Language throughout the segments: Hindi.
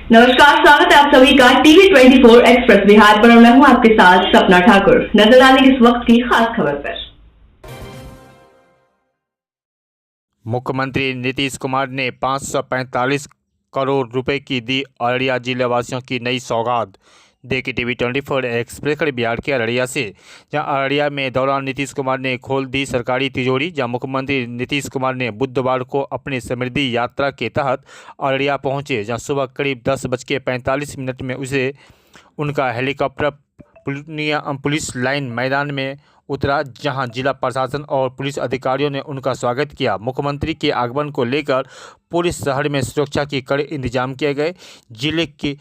नमस्कार, स्वागत है आप सभी का टीवी 24 एक्सप्रेस बिहार पर। मैं हूं आपके साथ सपना ठाकुर। नजर डालेंगे इस वक्त की खास खबर पर। मुख्यमंत्री नीतीश कुमार ने 545 करोड़ रुपए की दी अररिया जिले वासियों की नई सौगात। देखिए टीवी 24 एक्सप्रेस खड़ी बिहार के अररिया से, जहां अररिया में दौरान नीतीश कुमार ने खोल दी सरकारी तिजोरी। जहां मुख्यमंत्री नीतीश कुमार ने बुधवार को अपनी समृद्धि यात्रा के तहत अररिया पहुंचे, जहां सुबह करीब 10:45 में उनका हेलीकॉप्टर पुलिस लाइन मैदान में उतरा, जहां जिला प्रशासन और पुलिस अधिकारियों ने उनका स्वागत किया। मुख्यमंत्री के आगमन को लेकर पूरे शहर में सुरक्षा के कड़े इंतजाम किए गए। जिले के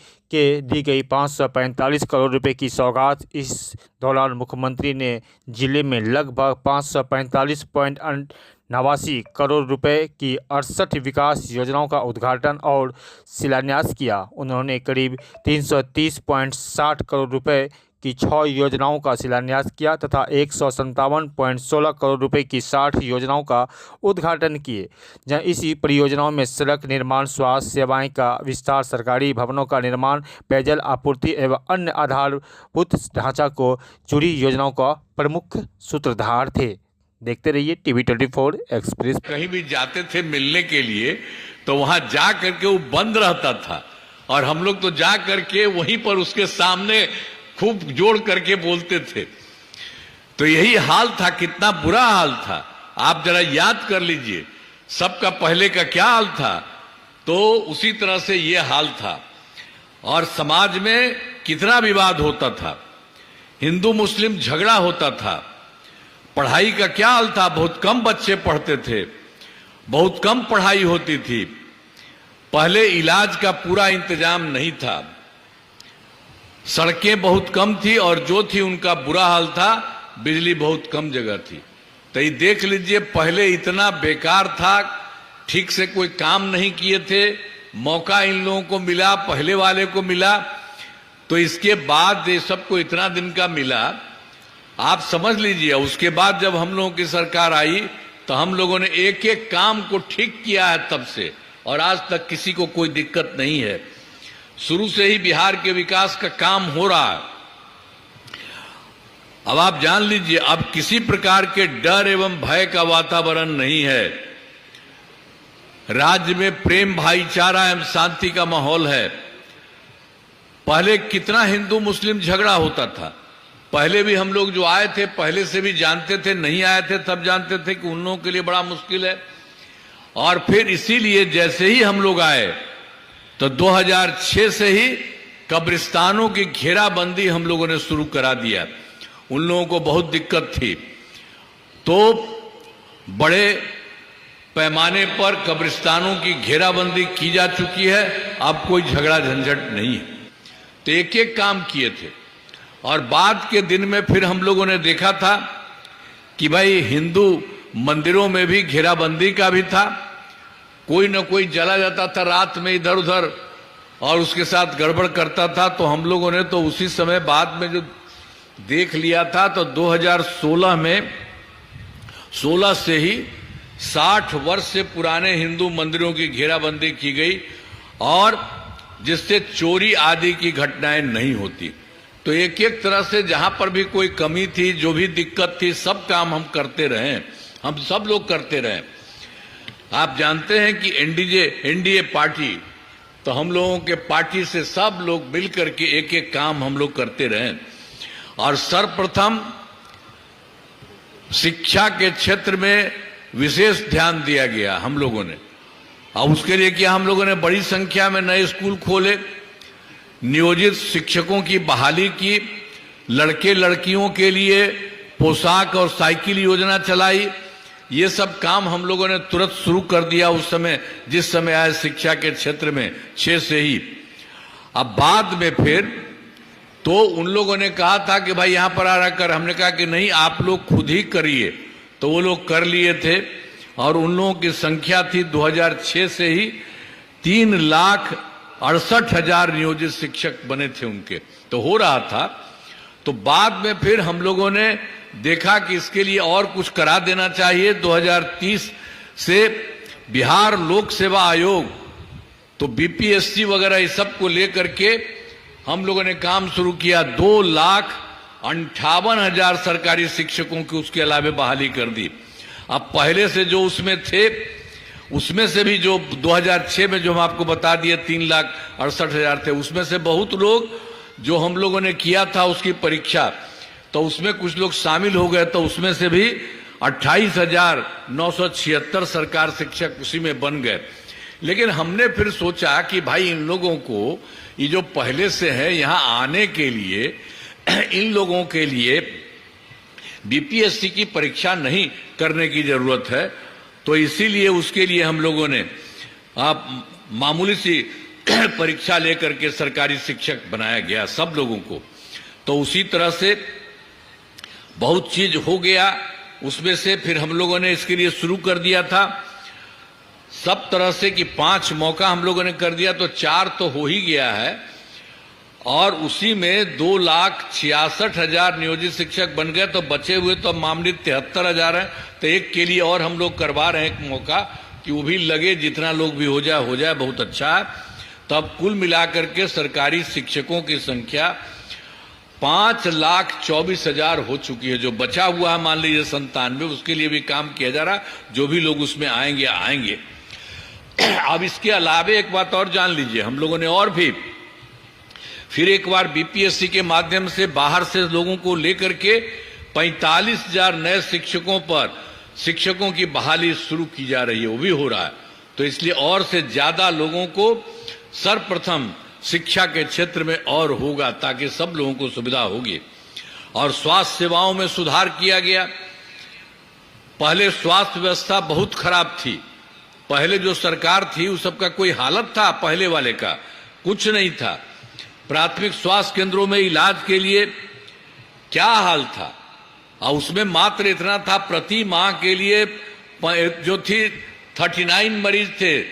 दी गई 545 करोड़ रुपए की सौगात। इस दौरान मुख्यमंत्री ने जिले में लगभग 545.89 करोड़ रुपए की 68 विकास योजनाओं का उद्घाटन और शिलान्यास किया। उन्होंने करीब 330.60 करोड़ रुपए की 6 योजनाओं का शिलान्यास किया तथा 157.16 करोड़ रुपए की 60 योजनाओं का उद्घाटन किए। जहां इसी परियोजनाओं में सड़क निर्माण, स्वास्थ्य सेवाएं का विस्तार, सरकारी भवनों का निर्माण, पेयजल आपूर्ति एवं अन्य आधारभूत ढांचा को जुड़ी योजनाओं का प्रमुख सूत्रधार थे। देखते रहिए टीवी 24 एक्सप्रेस। कहीं भी जाते थे मिलने के लिए तो वहां जा करके वो बंद रहता था और हम लोग तो जा करके वहीं पर उसके सामने खूब जोड़ करके बोलते थे। तो यही हाल था, कितना बुरा हाल था। आप जरा याद कर लीजिए सबका पहले का क्या हाल था, तो उसी तरह से ये हाल था। और समाज में कितना विवाद होता था, हिंदू मुस्लिम झगड़ा होता था। पढ़ाई का क्या हाल था, बहुत कम बच्चे पढ़ते थे, बहुत कम पढ़ाई होती थी। पहले इलाज का पूरा इंतजाम नहीं था, सड़कें बहुत कम थी और जो थी उनका बुरा हाल था, बिजली बहुत कम जगह थी। तो ये देख लीजिए पहले इतना बेकार था, ठीक से कोई काम नहीं किए थे। मौका इन लोगों को मिला, पहले वाले को मिला, तो इसके बाद ये सबको इतना दिन का मिला। आप समझ लीजिए उसके बाद जब हम लोगों की सरकार आई तो हम लोगों ने एक एक काम को ठीक किया है तब से, और आज तक किसी को कोई दिक्कत नहीं है। शुरू से ही बिहार के विकास का काम हो रहा है। अब आप जान लीजिए अब किसी प्रकार के डर एवं भय का वातावरण नहीं है। राज्य में प्रेम, भाईचारा एवं शांति का माहौल है। पहले कितना हिंदू मुस्लिम झगड़ा होता था, पहले भी हम लोग जो आए थे पहले से भी जानते थे, नहीं आए थे तब जानते थे कि उन लोगों के लिए बड़ा मुश्किल है। और फिर इसीलिए जैसे ही हम लोग आए तो 2006 से ही कब्रिस्तानों की घेराबंदी हम लोगों ने शुरू करा दिया। उन लोगों को बहुत दिक्कत थी, तो बड़े पैमाने पर कब्रिस्तानों की घेराबंदी की जा चुकी है। अब कोई झगड़ा झंझट नहीं है। तो एक एक काम किए थे। और बाद के दिन में फिर हम लोगों ने देखा था कि भाई हिंदू मंदिरों में भी घेराबंदी का भी था। कोई न कोई चला जाता था रात में इधर उधर और उसके साथ गड़बड़ करता था। तो हम लोगों ने तो उसी समय बाद में जो देख लिया था, तो 2016 में 16 से ही 60 वर्ष से पुराने हिंदू मंदिरों की घेराबंदी की गई, और जिससे चोरी आदि की घटनाएं नहीं होती। तो एक एक तरह से जहां पर भी कोई कमी थी, जो भी दिक्कत थी, सब काम हम करते रहे, हम सब लोग करते रहे। आप जानते हैं कि एनडीए पार्टी, तो हम लोगों के पार्टी से सब लोग मिलकर के एक एक काम हम लोग करते रहे। और सर्वप्रथम शिक्षा के क्षेत्र में विशेष ध्यान दिया गया हम लोगों ने, और उसके लिए किया हम लोगों ने बड़ी संख्या में नए स्कूल खोले, नियोजित शिक्षकों की बहाली की, लड़के लड़कियों के लिए पोशाक और साइकिल योजना चलाई। ये सब काम हम लोगों ने तुरंत शुरू कर दिया उस समय, जिस समय आए शिक्षा के क्षेत्र में 6 से ही। अब बाद में फिर तो उन लोगों ने कहा था कि भाई यहां पर आ रहा कर, हमने कहा कि नहीं आप लोग खुद ही करिए। तो वो लोग कर लिए थे, और उन लोगों की संख्या थी 2006 से ही 3,68,000 नियोजित शिक्षक बने थे उनके, तो हो रहा था। तो बाद में फिर हम लोगों ने देखा कि इसके लिए और कुछ करा देना चाहिए। 2030 से बिहार लोक सेवा आयोग तो बीपीएससी वगैरह इस सब को लेकर के हम लोगों ने काम शुरू किया। 2,58,000 सरकारी शिक्षकों की उसके अलावा बहाली कर दी। अब पहले से जो उसमें थे, उसमें से भी जो 2006 में जो हम आपको बता दिए 3,68,000 थे, उसमें से बहुत लोग जो हम लोगों ने किया था उसकी परीक्षा, तो उसमें कुछ लोग शामिल हो गए, तो उसमें से भी 28,976 सरकार शिक्षक उसी में बन गए। लेकिन हमने फिर सोचा कि भाई इन लोगों को, ये जो पहले से है यहाँ आने के लिए, इन लोगों के लिए बीपीएससी की परीक्षा नहीं करने की जरूरत है। तो इसीलिए उसके लिए हम लोगों ने मामूली सी परीक्षा लेकर के सरकारी शिक्षक बनाया गया सब लोगों को। तो उसी तरह से बहुत चीज हो गया। उसमें से फिर हम लोगों ने इसके लिए शुरू कर दिया था सब तरह से कि 5 मौका हम लोगों ने कर दिया, तो 4 तो हो ही गया है। और उसी में 2,66,000 नियोजित शिक्षक बन गए, तो बचे हुए तो मामले 73,000 हैं। तो एक के लिए और हम लोग करवा रहे हैं एक मौका कि वो भी लगे, जितना लोग भी हो जाए बहुत अच्छा है। तब कुल मिलाकर के सरकारी शिक्षकों की संख्या 5,24,000 हो चुकी है। जो बचा हुआ है मान लीजिए 97, उसके लिए भी काम किया जा रहा, जो भी लोग उसमें आएंगे। अब इसके अलावा एक बात और जान लीजिए, हम लोगों ने और भी फिर एक बार बीपीएससी के माध्यम से बाहर से लोगों को लेकर के 45,000 नए शिक्षकों की बहाली शुरू की जा रही है, वो भी हो रहा है। तो इसलिए और से ज्यादा लोगों को सर्वप्रथम शिक्षा के क्षेत्र में और होगा, ताकि सब लोगों को सुविधा होगी। और स्वास्थ्य सेवाओं में सुधार किया गया। पहले स्वास्थ्य व्यवस्था बहुत खराब थी। पहले जो सरकार थी उस सबका कोई हालत था, पहले वाले का कुछ नहीं था। प्राथमिक स्वास्थ्य केंद्रों में इलाज के लिए क्या हाल था, और उसमें मात्र इतना था, प्रति माह के लिए जो थी 39 मरीज थे,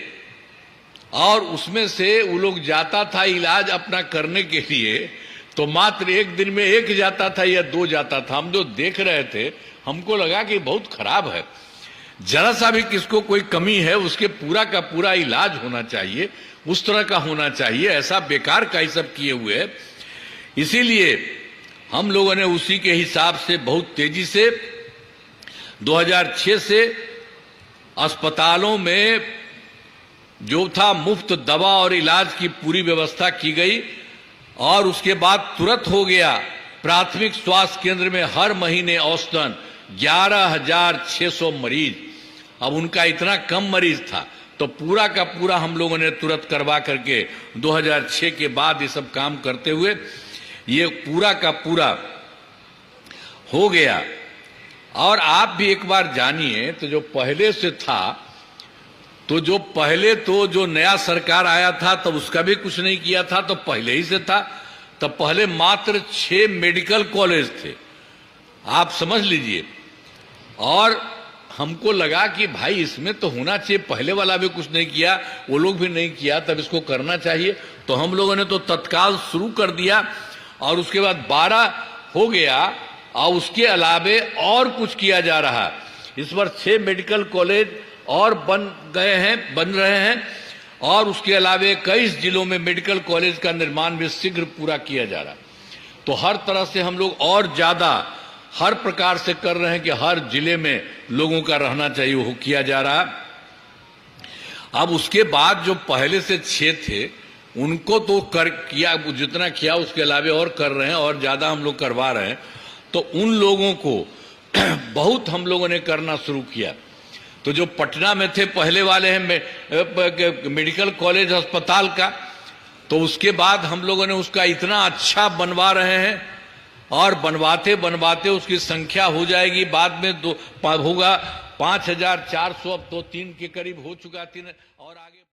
और उसमें से वो लोग जाता था इलाज अपना करने के लिए, तो मात्र एक दिन में 1 जाता था या 2 जाता था। हम जो देख रहे थे हमको लगा कि बहुत खराब है, जरा सा भी किसको कोई कमी है उसके पूरा का पूरा इलाज होना चाहिए, उस तरह का होना चाहिए। ऐसा बेकार का ही सब किए हुए है। इसीलिए हम लोगों ने उसी के हिसाब से बहुत तेजी से 2006 से अस्पतालों में जो था मुफ्त दवा और इलाज की पूरी व्यवस्था की गई। और उसके बाद तुरंत हो गया प्राथमिक स्वास्थ्य केंद्र में हर महीने औसतन 11,600 मरीज। अब उनका इतना कम मरीज था, तो पूरा का पूरा हम लोगों ने तुरंत करवा करके 2006 के बाद ये सब काम करते हुए ये पूरा का पूरा हो गया। और आप भी एक बार जानिए, तो जो पहले से था, तो जो नया सरकार आया था तब उसका भी कुछ नहीं किया था, तो पहले ही से था। तब पहले मात्र 6 मेडिकल कॉलेज थे, आप समझ लीजिए। और हमको लगा कि भाई इसमें तो होना चाहिए, पहले वाला भी कुछ नहीं किया, वो लोग भी नहीं किया, तब इसको करना चाहिए। तो हम लोगों ने तो तत्काल शुरू कर दिया, और उसके बाद 12 हो गया, और उसके अलावे और कुछ किया जा रहा है। इस बार 6 मेडिकल कॉलेज और बन रहे हैं, और उसके अलावे 21 जिलों में मेडिकल कॉलेज का निर्माण भी शीघ्र पूरा किया जा रहा है। तो हर तरह से हम लोग और ज्यादा हर प्रकार से कर रहे हैं कि हर जिले में लोगों का रहना चाहिए, वो किया जा रहा है। अब उसके बाद जो पहले से 6 थे उनको तो किया, जितना किया उसके अलावा और कर रहे हैं, और ज्यादा हम लोग करवा रहे हैं। तो उन लोगों को बहुत हम लोगों ने करना शुरू किया। तो जो पटना में थे पहले वाले हैं मेडिकल कॉलेज अस्पताल का, तो उसके बाद हम लोगों ने उसका इतना अच्छा बनवा रहे हैं, और बनवाते उसकी संख्या हो जाएगी बाद में होगा 5,400, अब तो 3 के करीब हो चुका, 3 और आगे